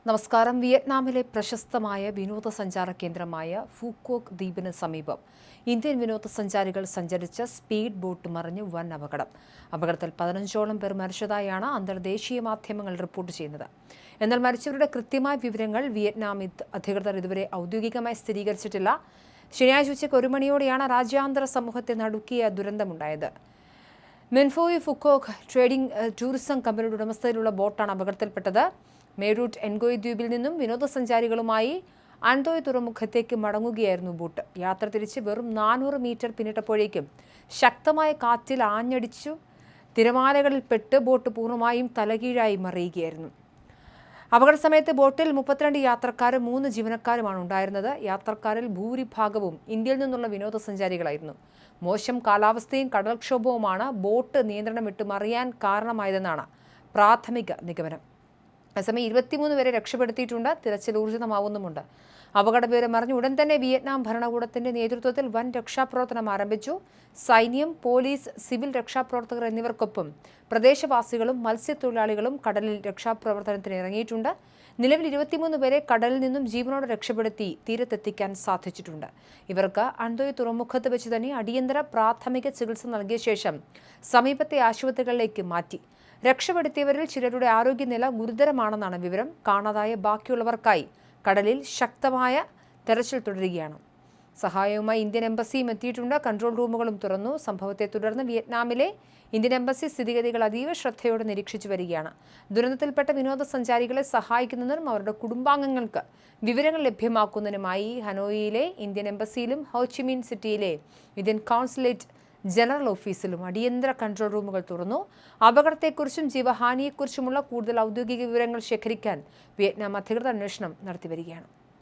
നമസ്കാരം. വിയറ്റ്നാമിലെ പ്രശസ്തമായ വിനോദസഞ്ചാര കേന്ദ്രമായ ഫൂക്കോക്ക് ദ്വീപിന് സമീപം ഇന്ത്യൻ വിനോദസഞ്ചാരികൾ സഞ്ചരിച്ച സ്പീഡ് ബോട്ട് മറിഞ്ഞ് വൻ അപകടം. അപകടത്തിൽ 15ഓളം പേർ മരിച്ചതായാണ് അന്തർദേശീയ മാധ്യമങ്ങൾ റിപ്പോർട്ട് ചെയ്യുന്നത്. എന്നാൽ മരിച്ചവരുടെ കൃത്യമായ വിവരങ്ങൾ വിയറ്റ്നാം അധികൃതർ ഇതുവരെ ഔദ്യോഗികമായി സ്ഥിരീകരിച്ചിട്ടില്ല. ശനിയാഴ്ച ഉച്ചയ്ക്ക് 1 മണിയോടെയാണ് രാജ്യാന്തര സമൂഹത്തെ നടുക്കിയ ദുരന്തമുണ്ടായത്. മെൻഫോയി ഫുക്കോക്ക് ടൂറിസം കമ്പനിയുടെ ഉടമസ്ഥതയിലുള്ള ബോട്ടാണ് അപകടത്തിൽപ്പെട്ടത്. മേരൂട്ട് എൻഗോയ് ദ്വീപിൽ നിന്നും വിനോദസഞ്ചാരികളുമായി അൻതോയ് തുറമുഖത്തേക്ക് മടങ്ങുകയായിരുന്നു ബോട്ട്. യാത്ര തിരിച്ച് വെറും 400 മീറ്റർ പിന്നിട്ടപ്പോഴേക്കും ശക്തമായ കാറ്റിൽ ആഞ്ഞടിച്ചു തിരമാലകളിൽ പെട്ട് ബോട്ട് പൂർണ്ണമായും തലകീഴായി മറിയുകയായിരുന്നു. അപകട സമയത്ത് ബോട്ടിൽ 32 യാത്രക്കാരും 3 ജീവനക്കാരുമാണ് ഉണ്ടായിരുന്നത്. യാത്രക്കാരിൽ ഭൂരിഭാഗവും ഇന്ത്യയിൽ നിന്നുള്ള വിനോദസഞ്ചാരികളായിരുന്നു. മോശം കാലാവസ്ഥയും കടൽക്ഷോഭവുമാണ് ബോട്ട് നിയന്ത്രണം വിട്ട് മറിയാൻ കാരണമായതെന്നാണ് പ്രാഥമിക നിഗമനം. അതേസമയം 23 പേരെ രക്ഷപ്പെടുത്തിയിട്ടുണ്ട്. തിരച്ചിൽ ഊർജിതമാവുന്നുമുണ്ട്. അപകട വിവരം അറിഞ്ഞ ഉടൻ തന്നെ വിയറ്റ്നാം ഭരണകൂടത്തിന്റെ നേതൃത്വത്തിൽ വൻ രക്ഷാപ്രവർത്തനം ആരംഭിച്ചു. സൈന്യം, പോലീസ്, സിവിൽ രക്ഷാപ്രവർത്തകർ എന്നിവർക്കൊപ്പം പ്രദേശവാസികളും മത്സ്യത്തൊഴിലാളികളും കടലിൽ രക്ഷാപ്രവർത്തനത്തിന് ഇറങ്ങിയിട്ടുണ്ട്. നിലവിൽ 23 പേരെ കടലിൽ നിന്നും ജീവനോടെ രക്ഷപ്പെടുത്തി തീരത്തെത്തിക്കാൻ സാധിച്ചിട്ടുണ്ട്. ഇവർക്ക് അൻതോയ് തുറമുഖത്ത് വെച്ച് തന്നെ അടിയന്തര പ്രാഥമിക ചികിത്സ നൽകിയ ശേഷം സമീപത്തെ ആശുപത്രികളിലേക്ക് മാറ്റി. രക്ഷപ്പെടുത്തിയവരിൽ ചിലരുടെ ആരോഗ്യനില ഗുരുതരമാണെന്നാണ് വിവരം. കാണാതായ ബാക്കിയുള്ളവർക്കായി കടലിൽ ശക്തമായ തെരച്ചിൽ തുടരുകയാണ്. സഹായവുമായി ഇന്ത്യൻ എംബസിയും എത്തിയിട്ടുണ്ട്. കൺട്രോൾ റൂമുകളും തുറന്നു. സംഭവത്തെ തുടർന്ന് വിയറ്റ്നാമിലെ ഇന്ത്യൻ എംബസി സ്ഥിതിഗതികൾ അതീവ ശ്രദ്ധയോടെ നിരീക്ഷിച്ചു വരികയാണ്. ദുരന്തത്തിൽപ്പെട്ട വിനോദസഞ്ചാരികളെ സഹായിക്കുന്നതിനും അവരുടെ കുടുംബാംഗങ്ങൾക്ക് വിവരങ്ങൾ ലഭ്യമാക്കുന്നതിനുമായി ഹനോയിയിലെ ഇന്ത്യൻ എംബസിയിലും ഹോച്ചിമിൻ സിറ്റിയിലെ ഇന്ത്യൻ കോൺസുലേറ്റ് ജനറൽ ഓഫീസിലും അടിയന്തര കൺട്രോൾ റൂമുകൾ തുറന്നു. അപകടത്തെക്കുറിച്ചും ജീവഹാനിയെക്കുറിച്ചുമുള്ള കൂടുതൽ ഔദ്യോഗിക വിവരങ്ങൾ ശേഖരിക്കാൻ വിയറ്റ്നാം അധികൃതർ അന്വേഷണം നടത്തിവരികയാണ്.